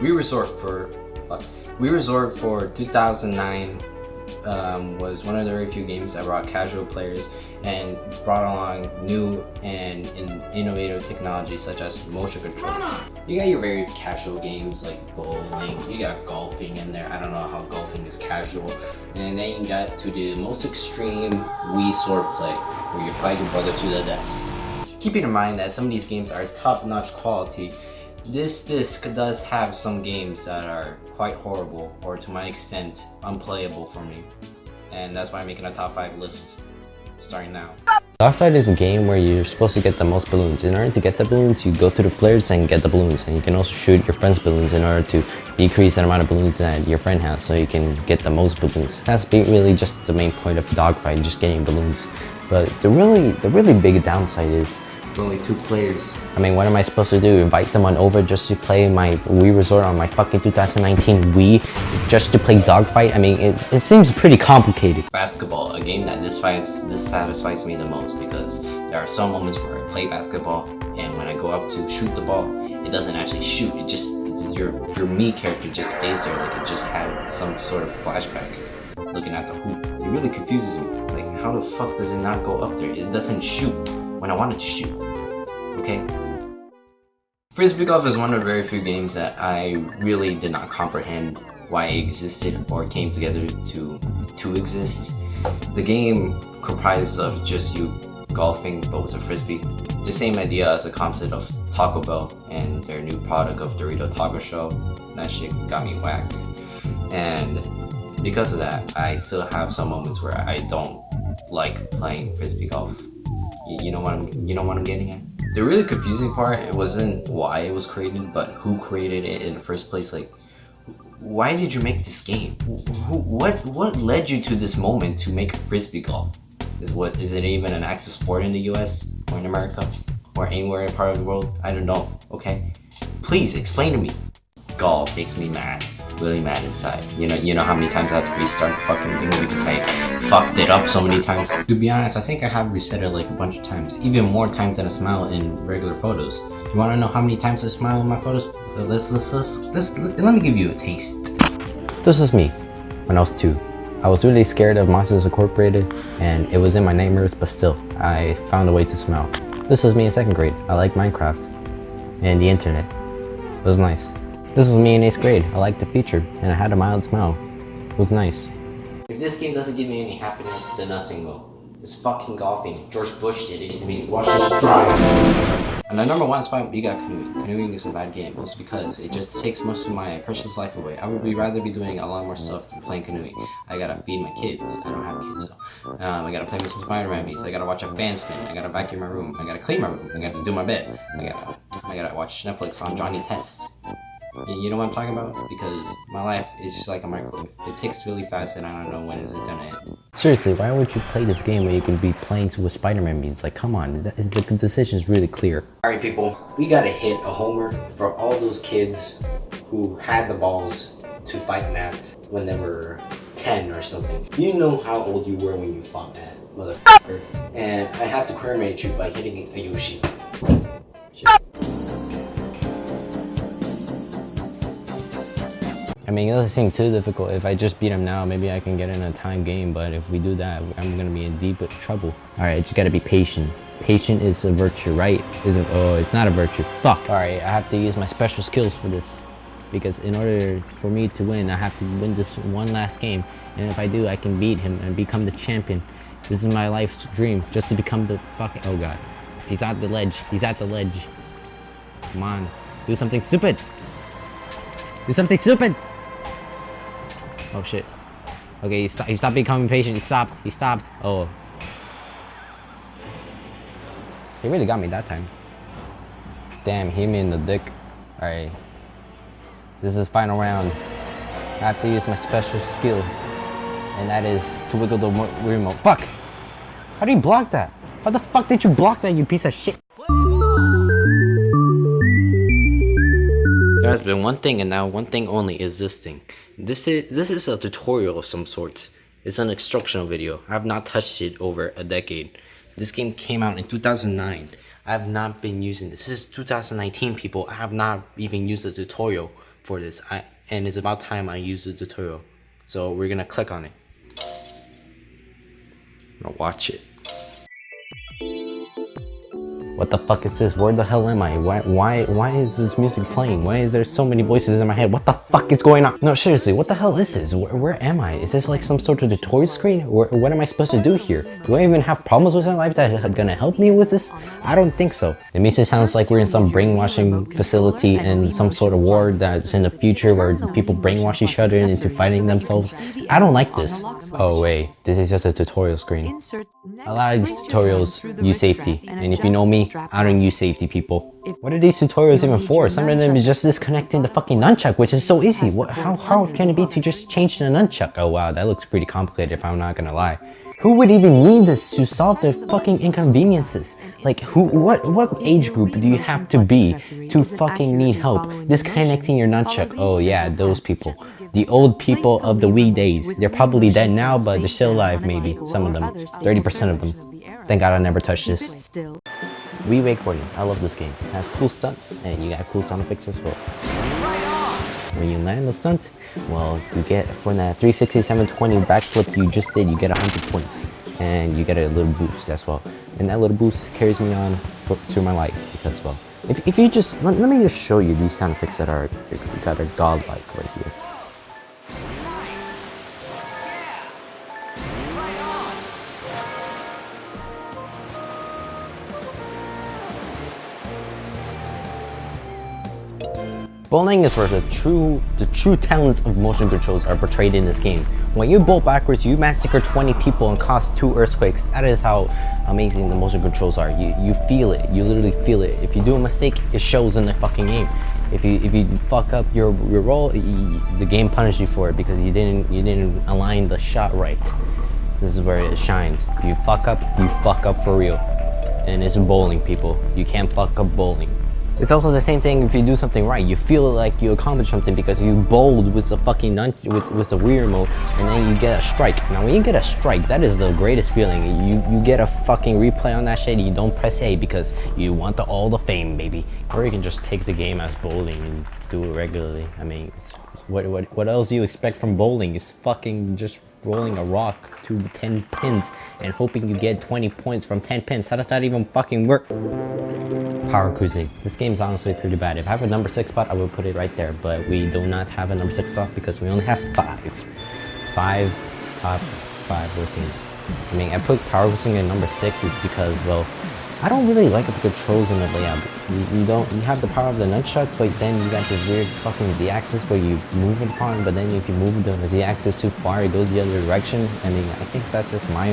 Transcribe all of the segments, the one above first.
We Resort for We Resort for 2009 was one of the very few games that brought casual players and brought along new and innovative technologies such as motion controls. You got your very casual games like bowling, you got golfing in there. I don't know how golfing is casual. And then you got to the most extreme Wii Swordplay, where you fight your brother to the death. Keeping in mind that some of these games are top-notch quality, this disc does have some games that are quite horrible, or to my extent, unplayable for me. And that's why I'm making a top 5 list, starting now. Dogfight is a game where you're supposed to get the most balloons. In order to get the balloons, you go to the flares and get the balloons. And you can also shoot your friend's balloons in order to decrease the amount of balloons that your friend has, so you can get the most balloons. That's really just the main point of Dogfight, just getting balloons. But the really big downside is It's only 2 players. I mean, what am I supposed to do? Invite someone over just to play my Wii Resort on my fucking 2019 Wii? Just to play Dogfight? I mean, it seems pretty complicated. Basketball, a game that this satisfies me the most, because there are some moments where I play basketball and when I go up to shoot the ball, it doesn't actually shoot. It just, your me character just stays there like it just had some sort of flashback looking at the hoop. It really confuses me. Like, how the fuck does it not go up there? It doesn't shoot when I want it to shoot. Okay? Frisbee golf is one of the very few games that I really did not comprehend why it existed or came together to exist. The game comprises of just you golfing but with a frisbee. The same idea as the concept of Taco Bell and their new product of Dorito Taco Shell. That shit got me whacked. And because of that, I still have some moments where I don't like playing frisbee golf. You know what I'm getting at? The really confusing part, it wasn't why it was created, but who created it in the first place. Like, why did you make this game? What led you to this moment to make frisbee golf? Is it even an active sport in the US or in America or anywhere in part of the world? I don't know. Okay, please explain to me. Golf makes me mad. Really mad inside. You know how many times I have to restart the fucking thing because I fucked it up so many times. To be honest, I think I have reset it like a bunch of times, even more times than I smile in regular photos. You want to know how many times I smile in my photos? Let me give you a taste. This was me when I was 2. I was really scared of Monsters Incorporated, and it was in my nightmares, but still, I found a way to smile. This was me in 2nd grade. I liked Minecraft and the internet. It was nice. This was me in 8th grade. I liked the feature, and I had a mild smile. It was nice. If this game doesn't give me any happiness, then nothing will. It's fucking golfing. George Bush did it. I mean, watch this drive. And the number 1 spot, you got canoeing. Canoeing is a bad game. It's because it just takes most of my precious life away. I would rather be doing a lot more stuff than playing canoeing. I gotta feed my kids. I don't have kids, so. I gotta play with some Spider-Man beats. I gotta watch a fan spin. I gotta vacuum my room. I gotta clean my room. I gotta do my bed. I gotta watch Netflix on Johnny Test. You know what I'm talking about? Because my life is just like a microwave. It ticks really fast and I don't know when is it gonna end. Seriously, why would you play this game when you can be playing with Spider-Man beats? Like, come on, the decision is really clear. Alright people, we gotta hit a homer for all those kids who had the balls to fight Matt when they were 10 or something. You know how old you were when you fought Matt, motherfucker. And I have to cremate you by hitting a Yoshi. I mean, it doesn't seem too difficult. If I just beat him now, maybe I can get in a time game, but if we do that, I'm gonna be in deep trouble. Alright, you just gotta be patient. Patient is a virtue, right? Oh, it's not a virtue. Fuck. Alright, I have to use my special skills for this. Because in order for me to win, I have to win this one last game. And if I do, I can beat him and become the champion. This is my life's dream, just to become the fucking... Oh god. He's at the ledge. He's at the ledge. Come on. Do something stupid. Do something stupid! Oh shit. Okay, he stopped becoming patient. He stopped. Oh. He really got me that time. Damn, hit me in the dick. Alright. This is final round. I have to use my special skill. And that is to wiggle the remote. Fuck! How do you block that? How the fuck did you block that, you piece of shit? There has been one thing and now one thing only existing. This is a tutorial of some sorts. It's an instructional video. I have not touched it over a decade. This game came out in 2009. I have not been using this. This is 2019, people. I have not even used a tutorial for this. And it's about time I use the tutorial. So we're gonna click on it. I'm gonna watch it. What the fuck is this? Where the hell am I? Why is this music playing? Why is there so many voices in my head? What the fuck is going on? No, seriously, what the hell is this? Where am I? Is this like some sort of tutorial screen? What am I supposed to do here? Do I even have problems with my life that are gonna help me with this? I don't think so. The music sounds like we're in some brainwashing facility and some sort of war that's in the future where people brainwash each other into fighting themselves. I don't like this. Oh wait, this is just a tutorial screen. A lot of these tutorials use safety, and if you know me, I don't use safety, people. What are these tutorials even for? Some of them is just disconnecting the fucking nunchuck, which is so easy. How can it be to just change the nunchuck? Oh wow, that looks pretty complicated if I'm not gonna lie. Who would even need this to solve the fucking inconveniences? Like what age group do you have to be to fucking need help disconnecting your nunchuck? Oh yeah, those people. The old people of the Wii days. They're probably dead now, but they're still alive, maybe. Some of them. 30% of them. Thank God I never touched this. Wii wakeboarding. I love this game. It has cool stunts, and you got cool sound effects as well. When you land the stunt, well, you get, for that 360, 720 backflip you just did, you get 100 points. And you get a little boost as well. And that little boost carries me on through my life, because, well, if you just, let me just show you these sound effects that are godlike right here. Bowling is where the true talents of motion controls are portrayed in this game. When you bowl backwards, you massacre 20 people and cause 2 earthquakes. That is how amazing the motion controls are. You feel it. You literally feel it. If you do a mistake, it shows in the fucking game. If you fuck up your roll, the game punishes you for it because you didn't align the shot right. This is where it shines. You fuck up for real. And it's bowling, people. You can't fuck up bowling. It's also the same thing if you do something right. You feel like you accomplished something because you bowled with the fucking with the Wii remote, and then you get a strike. Now when you get a strike, that is the greatest feeling. You get a fucking replay on that shit, and you don't press A because you want all the fame, baby. Or you can just take the game as bowling and do it regularly. I mean, what else do you expect from bowling? It's fucking just rolling a rock to 10 pins and hoping you get 20 points from 10 pins. How does that even fucking work? Power cruising. This game is honestly pretty bad. If I have a number 6 spot, I would put it right there, but we do not have a number 6 spot because we only have 5 top 5 worst games. I mean, I put power cruising at number 6 is because, well, I don't really like the controls in the layout. You have the power of the nunchuck, but then you got this weird fucking Z-axis where you move it upon, but then if you move the Z-axis too far, it goes the other direction. I mean, I think that's just my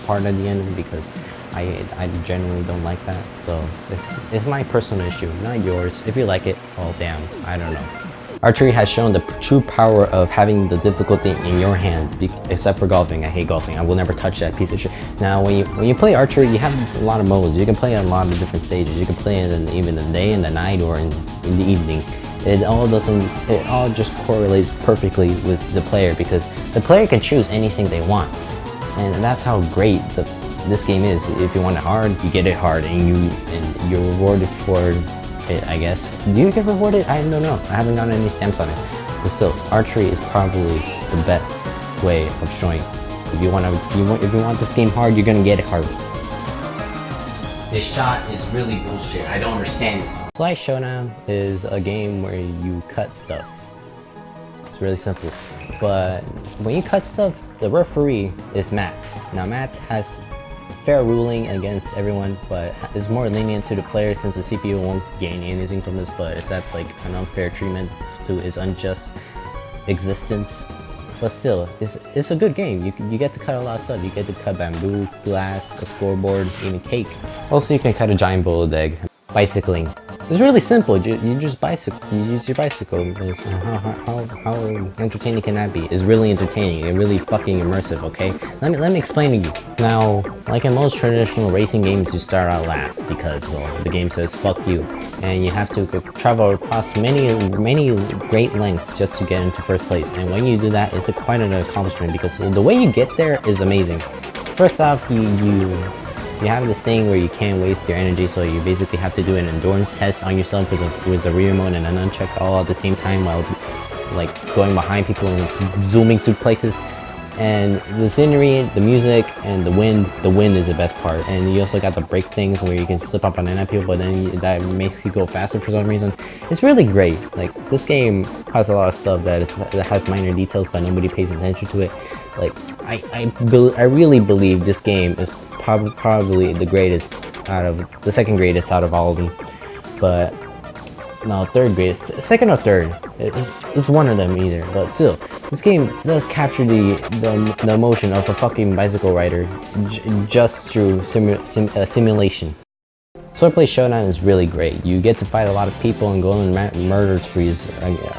part at the end because I generally don't like that. So it's my personal issue, not yours. If you like it, well, damn, I don't know. Archery has shown the true power of having the difficulty in your hands, except for golfing. I hate golfing. I will never touch that piece of shit. Now, when you play archery, you have a lot of modes. You can play a lot of different stages. You can play it in even the day and the night or in the evening. It all just correlates perfectly with the player because the player can choose anything they want. And that's how great this game is. If you want it hard, you get it hard, and you're rewarded for it, I guess. Do you get rewarded? I don't know. I haven't gotten any stamps on it. But still, archery is probably the best way of showing. If you want this game hard, you're gonna get it hard. This shot is really bullshit. I don't understand this. Slide Showdown is a game where you cut stuff. It's really simple. But when you cut stuff, the referee is Matt. Now Matt has fair ruling against everyone, but is more lenient to the player since the CPU won't gain anything from this, but it's that like an unfair treatment to his unjust existence. But still, it's a good game. You get to cut a lot of stuff. You get to cut bamboo, glass, a scoreboard, even cake. Also, you can cut a giant boiled egg. Bicycling. It's really simple. You just bicycle. You use your bicycle. How entertaining can that be? It's really entertaining and really fucking immersive. Okay, let me explain to you. Now, like in most traditional racing games, you start out last because, well, the game says fuck you, and you have to travel across many great lengths just to get into first place. And when you do that, it's quite an accomplishment because the way you get there is amazing. First off, you have this thing where you can't waste your energy, so you basically have to do an endurance test on yourself with the rear remote and an nunchuck all at the same time while like going behind people and zooming through places. And the scenery, the music, and the wind is the best part. And you also got the brake things where you can slip up on banana peel, but then that makes you go faster for some reason. It's really great. Like, this game has a lot of stuff that has minor details, but nobody pays attention to it. Like, I really believe this game is probably the second greatest out of all of them. But no, third greatest, second or third. It's one of them either, but still, this game does capture the emotion of a fucking bicycle rider just through simulation. Swordplay Showdown is really great. You get to fight a lot of people and go on murder sprees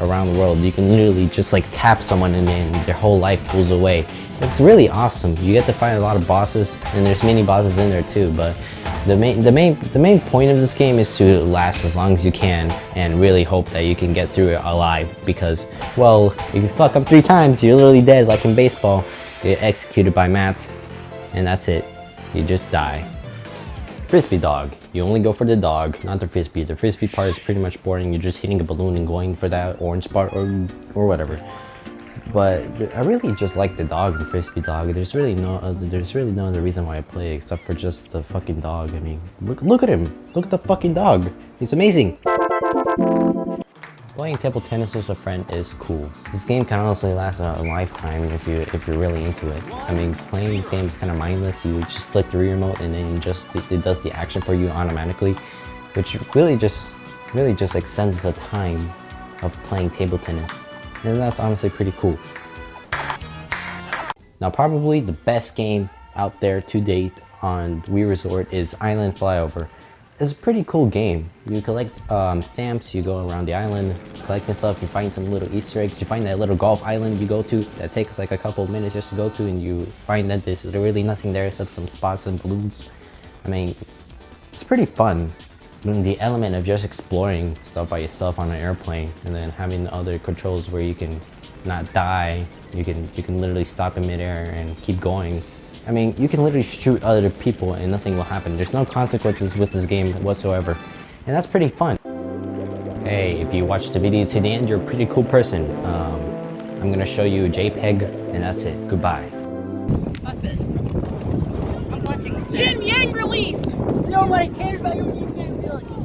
around the world. You can literally just like tap someone and then their whole life pulls away. It's really awesome. You get to fight a lot of bosses, and there's many bosses in there too, but the main point of this game is to last as long as you can and really hope that you can get through it alive, because, well, if you fuck up 3 times, you're literally dead, like in baseball. You get executed by mats, and that's it. You just die. Frisbee dog. You only go for the dog, not the frisbee. The frisbee part is pretty much boring. You're just hitting a balloon and going for that orange part or whatever. But I really just like the dog, the frisbee dog. There's really no other reason why I play except for just the fucking dog. I mean, look at him. Look at the fucking dog. He's amazing. Playing table tennis with a friend is cool. This game can honestly last a lifetime if you're really into it. I mean, playing this game is kind of mindless. You just flick the remote and then it does the action for you automatically, which really just extends the time of playing table tennis. And that's honestly pretty cool. Now, probably the best game out there to date on Wii Resort is Island Flyover. It's a pretty cool game. You collect stamps, you go around the island, collecting stuff, you find some little Easter eggs, you find that little golf island you go to that takes like a couple of minutes just to go to, and you find that there's really nothing there except some spots and balloons. I mean, it's pretty fun. The element of just exploring stuff by yourself on an airplane and then having the other controls where you can not die, you can literally stop in midair and keep going. I mean, you can literally shoot other people and nothing will happen. There's no consequences with this game whatsoever, and that's pretty fun. Hey, if you watched the video to the end, you're a pretty cool person. I'm gonna show you a JPEG, and that's it. Goodbye. Fuck this. I'm watching this. Yin Yang release! Nobody cares about your Yin Yang release.